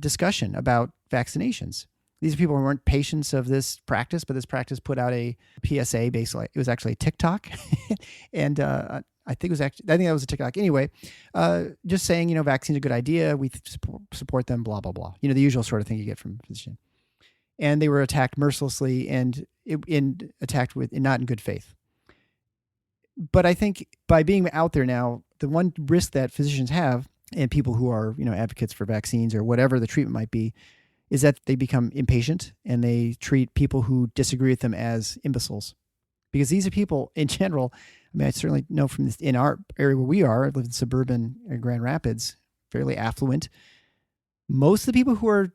[SPEAKER 1] discussion about vaccinations. These people weren't patients of this practice, but this practice put out a PSA, basically. It was actually TikTok. And I think that was a TikTok. Anyway, just saying, vaccines are a good idea. We support them, blah, blah, blah. The usual sort of thing you get from a physician. And they were attacked mercilessly and attacked not in good faith. But I think by being out there now, the one risk that physicians have and people who are, advocates for vaccines or whatever the treatment might be, is that they become impatient and they treat people who disagree with them as imbeciles. Because these are people in general, I certainly know from in our area where we are, I live in suburban Grand Rapids, fairly affluent. Most of the people who are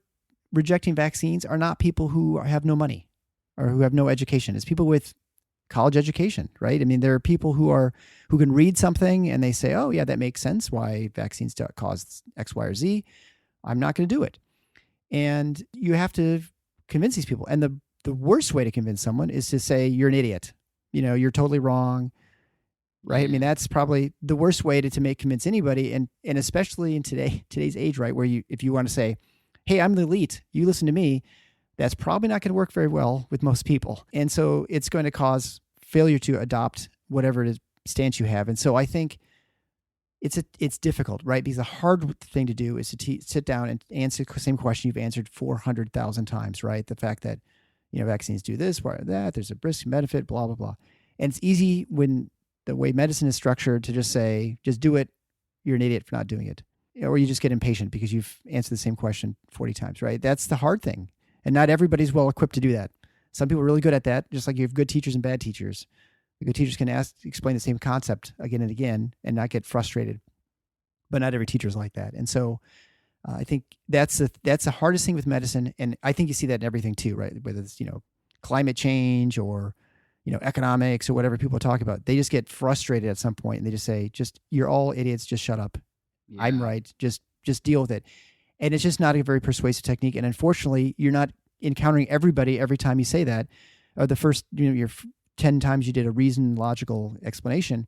[SPEAKER 1] rejecting vaccines are not people who have no money or who have no education. It's people with college education, right? There are people who can read something and they say, oh yeah, that makes sense why vaccines cause X, Y, or Z. I'm not going to do it. And you have to convince these people. And the worst way to convince someone is to say, you're an idiot. You're totally wrong, right? That's probably the worst way to convince anybody. And especially in today's age, right? Where if you want to say, hey, I'm the elite, you listen to me, that's probably not going to work very well with most people. And so it's going to cause failure to adopt whatever it is stance you have. And so I think it's difficult, right? Because the hard thing to do is to sit down and answer the same question you've answered 400,000 times, right? The fact that, vaccines do this, why that, there's a risk benefit, blah, blah, blah. And it's easy when the way medicine is structured to just say, just do it. You're an idiot for not doing it. Or you just get impatient because you've answered the same question 40 times, right? That's the hard thing. And not everybody's well equipped to do that. Some people are really good at that, just like you have good teachers and bad teachers. The good teachers can explain the same concept again and again and not get frustrated. But not every teacher is like that. And so I think that's the hardest thing with medicine. And I think you see that in everything too, right? Whether it's, climate change or, economics or whatever people talk about. They just get frustrated at some point and they just say, you're all idiots, just shut up. Yeah. I'm right. Just deal with it. And it's just not a very persuasive technique. And unfortunately, you're not encountering everybody every time you say that. Or the first, your 10 times you did a reasoned, logical explanation.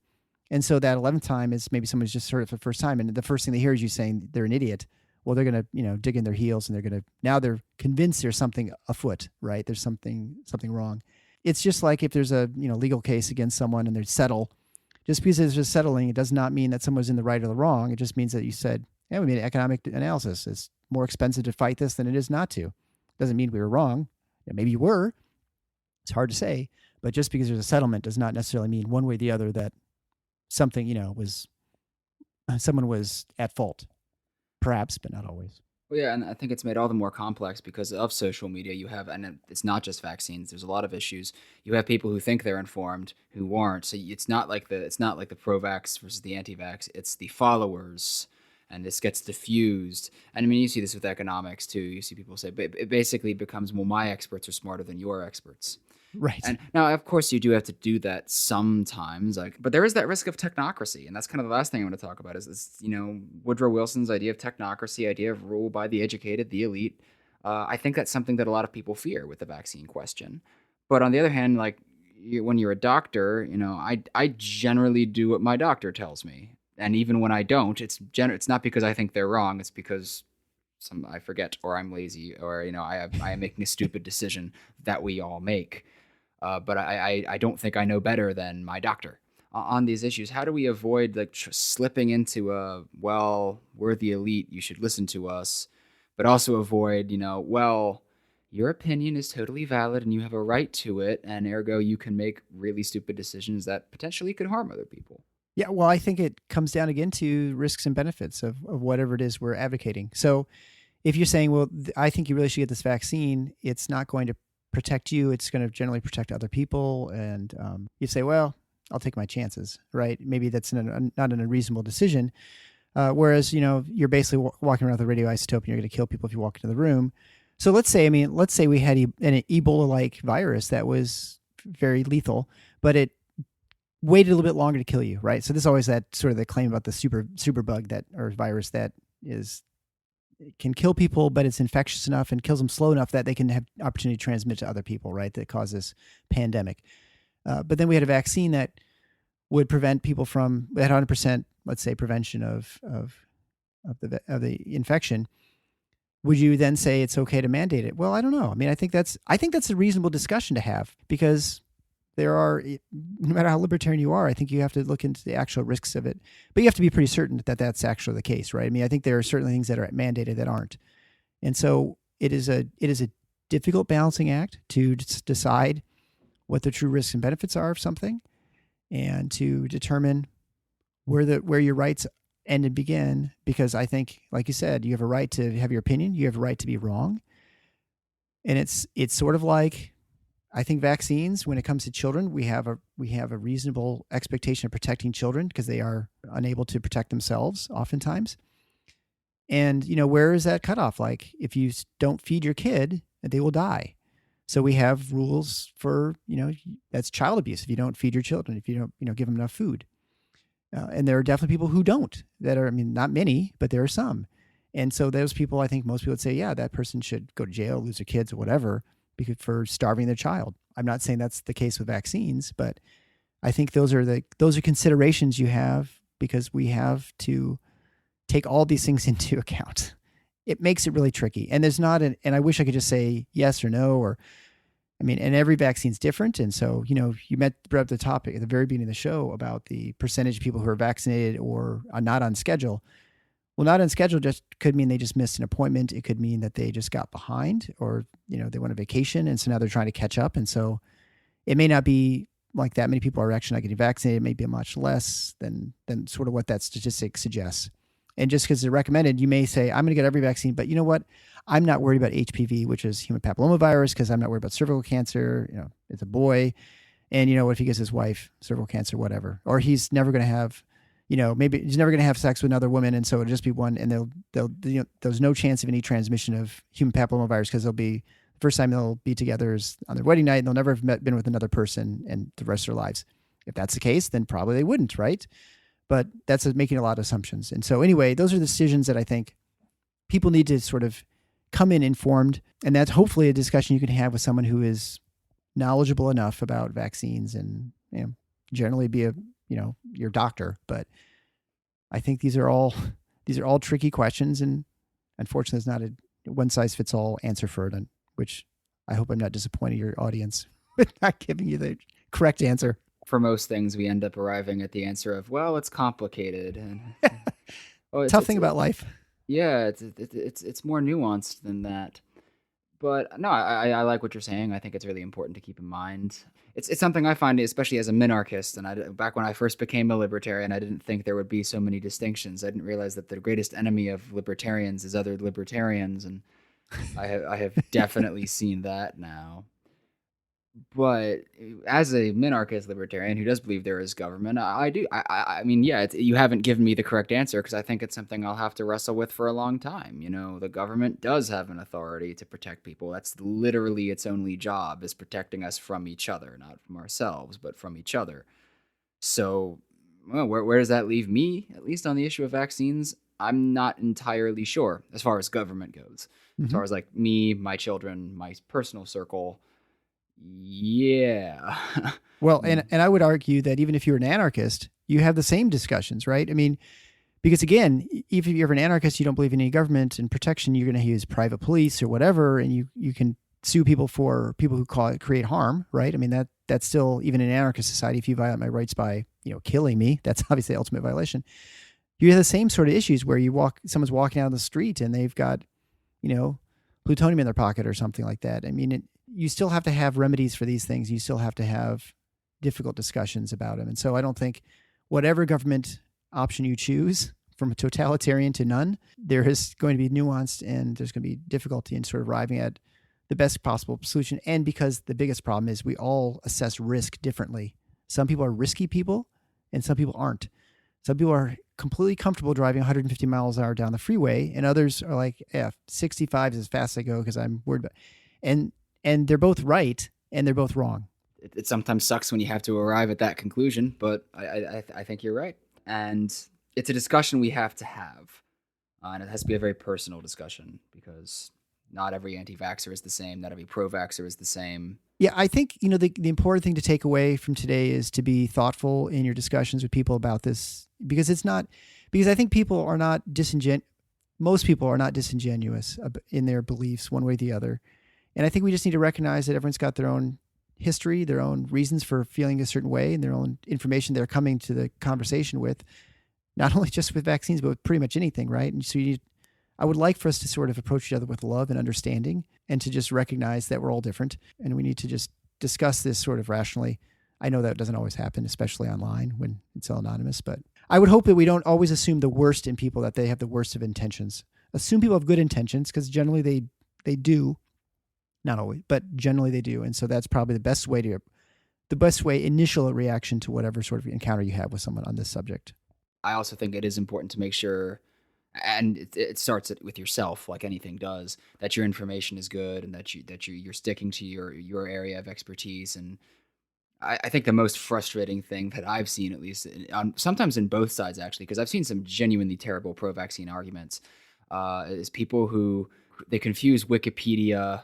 [SPEAKER 1] And so that 11th time is maybe someone's just heard it for the first time. And the first thing they hear is you saying they're an idiot. Well, they're going to, dig in their heels and now they're convinced there's something afoot, right? There's something wrong. It's just like if there's a, legal case against someone and they settle, just because there's a settling, it does not mean that someone's in the right or the wrong. It just means that you said, yeah, we made an economic analysis. It's more expensive to fight this than it is not to. Doesn't mean we were wrong. Maybe you were. It's hard to say. But just because there's a settlement does not necessarily mean one way or the other that something, someone was at fault. Perhaps, but not always.
[SPEAKER 3] Well, yeah, and I think it's made all the more complex because of social media. You have, and it's not just vaccines. There's a lot of issues. You have people who think they're informed who aren't. So it's not like the pro-vax versus the anti-vax. It's the followers, and this gets diffused. And you see this with economics too. You see people say, but it basically becomes, well, my experts are smarter than your experts.
[SPEAKER 1] Right.
[SPEAKER 3] And now, of course, you do have to do that sometimes, but there is that risk of technocracy. And that's kind of the last thing I want to talk about is Woodrow Wilson's idea of technocracy, idea of rule by the educated, the elite. I think that's something that a lot of people fear with the vaccine question. But on the other hand, when you're a doctor, I generally do what my doctor tells me. And even when I don't, it's not because I think they're wrong. It's because I forget, or I'm lazy, or, I am making a stupid decision that we all make. But I don't think I know better than my doctor on these issues. How do we avoid slipping into well, we're the elite, you should listen to us, but also avoid, well, your opinion is totally valid and you have a right to it, and ergo you can make really stupid decisions that potentially could harm other people.
[SPEAKER 1] Yeah, well, I think it comes down again to risks and benefits of whatever it is we're advocating. So if you're saying, well, I think you really should get this vaccine, it's not going to protect you, it's going to generally protect other people. And you say, well, I'll take my chances, right? Maybe that's not an unreasonable decision. Whereas, you're basically walking around with a radioisotope and you're going to kill people if you walk into the room. So let's say we had an Ebola-like virus that was very lethal, but it waited a little bit longer to kill you, right? So there's always that sort of the claim about the super bug that, or virus that can kill people, but it's infectious enough and kills them slow enough that they can have opportunity to transmit to other people, right? That causes pandemic. But then we had a vaccine that would prevent people from, at 100%, let's say, prevention of the infection. Would you then say it's okay to mandate it? Well, I don't know. I mean, I think that's a reasonable discussion to have, because there are, no matter how libertarian you are, I think you have to look into the actual risks of it, but you have to be pretty certain that that's actually the case, right? I mean, I think there are certain things that are mandated that aren't. And so it is a difficult balancing act to decide what the true risks and benefits are of something, and to determine where your rights end and begin. Because I think, like you said, you have a right to have your opinion. You have a right to be wrong. And it's sort of like, I think vaccines, when it comes to children, we have a reasonable expectation of protecting children because they are unable to protect themselves oftentimes. And, where is that cutoff? Like, if you don't feed your kid, they will die. So we have rules for, that's child abuse if you don't feed your children, if you don't, give them enough food. And there are definitely people who don't, that are, not many, but there are some. And so those people, I think most people would say, yeah, that person should go to jail, lose their kids or whatever, for starving their child. I'm not saying that's the case with vaccines, but I think those are considerations you have, because we have to take all these things into account. It makes it really tricky. And there's not and I wish I could just say yes or no, and every vaccine's different. And so, you brought up the topic at the very beginning of the show about the percentage of people who are vaccinated or are not on schedule. Well, not on schedule just could mean they just missed an appointment. It could mean that they just got behind, or, they went on vacation, and so now they're trying to catch up. And so it may not be like that many people are actually not getting vaccinated. It may be much less than sort of what that statistic suggests. And just because they're recommended, you may say, I'm going to get every vaccine, but you know what? I'm not worried about HPV, which is human papillomavirus, because I'm not worried about cervical cancer. It's a boy. And what if he gives his wife cervical cancer, whatever, or he's never going to have, maybe he's never going to have sex with another woman, and so it'll just be one, and there's no chance of any transmission of human papillomavirus, because the first time they'll be together is on their wedding night, and they'll never have been with another person and the rest of their lives. If that's the case, then probably they wouldn't, right? But that's making a lot of assumptions. And so anyway, those are decisions that I think people need to sort of come in informed, and that's hopefully a discussion you can have with someone who is knowledgeable enough about vaccines, and generally be your doctor. But I think these are all tricky questions, and unfortunately there's not a one size fits all answer for it, which I hope I'm not disappointing your audience with not giving you the correct answer.
[SPEAKER 3] For most things, we end up arriving at the answer of, well, it's complicated. And
[SPEAKER 1] tough thing about life.
[SPEAKER 3] Yeah, it's more nuanced than that. But no, I like what you're saying. I think it's really important to keep in mind. It's something I find, especially as a minarchist, and back when I first became a libertarian, I didn't think there would be so many distinctions. I didn't realize that the greatest enemy of libertarians is other libertarians, and I have definitely seen that now. But as a minarchist libertarian who does believe there is government, I do. I mean, yeah, you haven't given me the correct answer, because I think it's something I'll have to wrestle with for a long time. The government does have an authority to protect people. That's literally its only job, is protecting us from each other, not from ourselves, but from each other. So, well, where does that leave me, at least on the issue of vaccines? I'm not entirely sure as far as government goes. Mm-hmm. As far as like me, my children, my personal circle. Yeah.
[SPEAKER 1] Well, and I would argue that even if you're an anarchist, you have the same discussions, right? I mean, because again, if you're an anarchist, you don't believe in any government and protection, you're going to use private police or whatever, and you can sue people for people who create harm, right? I mean, that's still, even in an anarchist society, if you violate my rights by, killing me, that's obviously the ultimate violation. You have the same sort of issues where someone's walking out on the street and they've got, plutonium in their pocket or something like that. I mean, you still have to have remedies for these things. You still have to have difficult discussions about them. And so I don't think whatever government option you choose, from a totalitarian to none, there is going to be nuanced, and there's going to be difficulty in sort of arriving at the best possible solution. And because the biggest problem is we all assess risk differently. Some people are risky people and some people aren't. Some people are completely comfortable driving 150 miles an hour down the freeway, and others are like, 65 is as fast as I go because I'm worried about. And they're both right and they're both wrong.
[SPEAKER 3] it sometimes sucks when you have to arrive at that conclusion, but I think you're right. And it's a discussion we have to have. And it has to be a very personal discussion because not every anti-vaxxer is the same. Not every pro-vaxxer is the same.
[SPEAKER 1] Yeah, I think, the important thing to take away from today is to be thoughtful in your discussions with people about this, because I think people are not most people are not disingenuous in their beliefs one way or the other. And I think we just need to recognize that everyone's got their own history, their own reasons for feeling a certain way, and their own information they're coming to the conversation with, not only just with vaccines, but with pretty much anything, right? And so I would like for us to sort of approach each other with love and understanding, and to just recognize that we're all different, and we need to just discuss this sort of rationally. I know that doesn't always happen, especially online when it's all anonymous, but I would hope that we don't always assume the worst in people, that they have the worst of intentions. Assume people have good intentions, because generally they do. Not always, but generally they do. And so that's probably the best way initial reaction to whatever sort of encounter you have with someone on this subject.
[SPEAKER 3] I also think it is important to make sure, and it starts with yourself, like anything does, that your information is good and that you're sticking to your area of expertise. And I think the most frustrating thing that I've seen, at least sometimes in both sides actually, because I've seen some genuinely terrible pro-vaccine arguments, is people who they confuse Wikipedia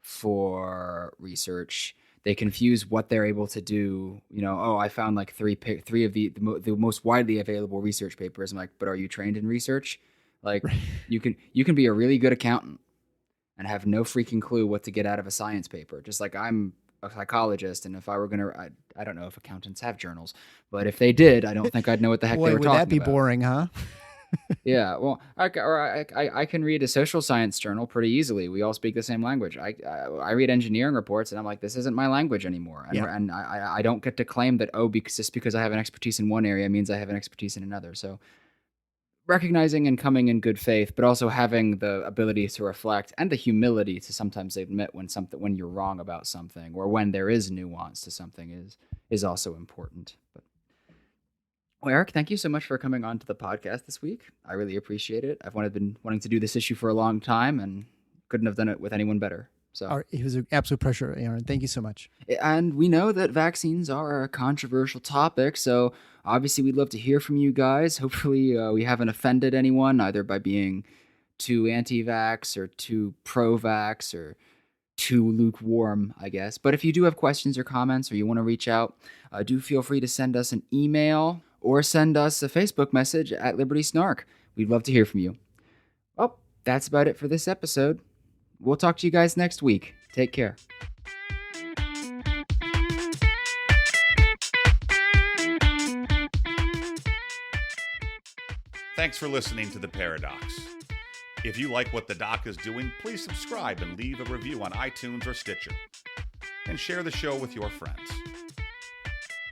[SPEAKER 3] for research. They confuse what they're able to do. I found like three of the most widely available research papers. I'm like, but are you trained in research? Like, you can be a really good accountant and have no freaking clue what to get out of a science paper. Just like I'm a psychologist, and if I were gonna, I don't know if accountants have journals, but if they did, I don't think I'd know what the heck they were talking about.
[SPEAKER 1] Would that be boring, huh?
[SPEAKER 3] Yeah, well, I can read a social science journal pretty easily. We all speak the same language. I read engineering reports, and I'm like, this isn't my language anymore. And I don't get to claim that, just because I have an expertise in one area means I have an expertise in another. So recognizing and coming in good faith, but also having the ability to reflect and the humility to sometimes admit when you're wrong about something, or when there is nuance to something is also important. But well, Eric, thank you so much for coming on to the podcast this week. I really appreciate it. I've been wanting to do this issue for a long time and couldn't have done it with anyone better. So
[SPEAKER 1] it was an absolute pleasure, Aaron. Thank you so much.
[SPEAKER 3] And we know that vaccines are a controversial topic, so obviously we'd love to hear from you guys. Hopefully we haven't offended anyone, either by being too anti-vax or too pro-vax or too lukewarm, I guess. But if you do have questions or comments, or you want to reach out, do feel free to send us an email or send us a Facebook message at libertysnark. We'd love to hear from you. Well, that's about it for this episode. We'll talk to you guys next week. Take care.
[SPEAKER 2] Thanks for listening to The Paradox. If you like what the doc is doing, please subscribe and leave a review on iTunes or Stitcher. And share the show with your friends.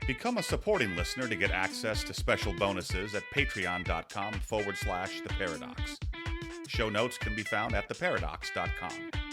[SPEAKER 2] Become a supporting listener to get access to special bonuses at patreon.com/theparadox. Show notes can be found at theparadox.com.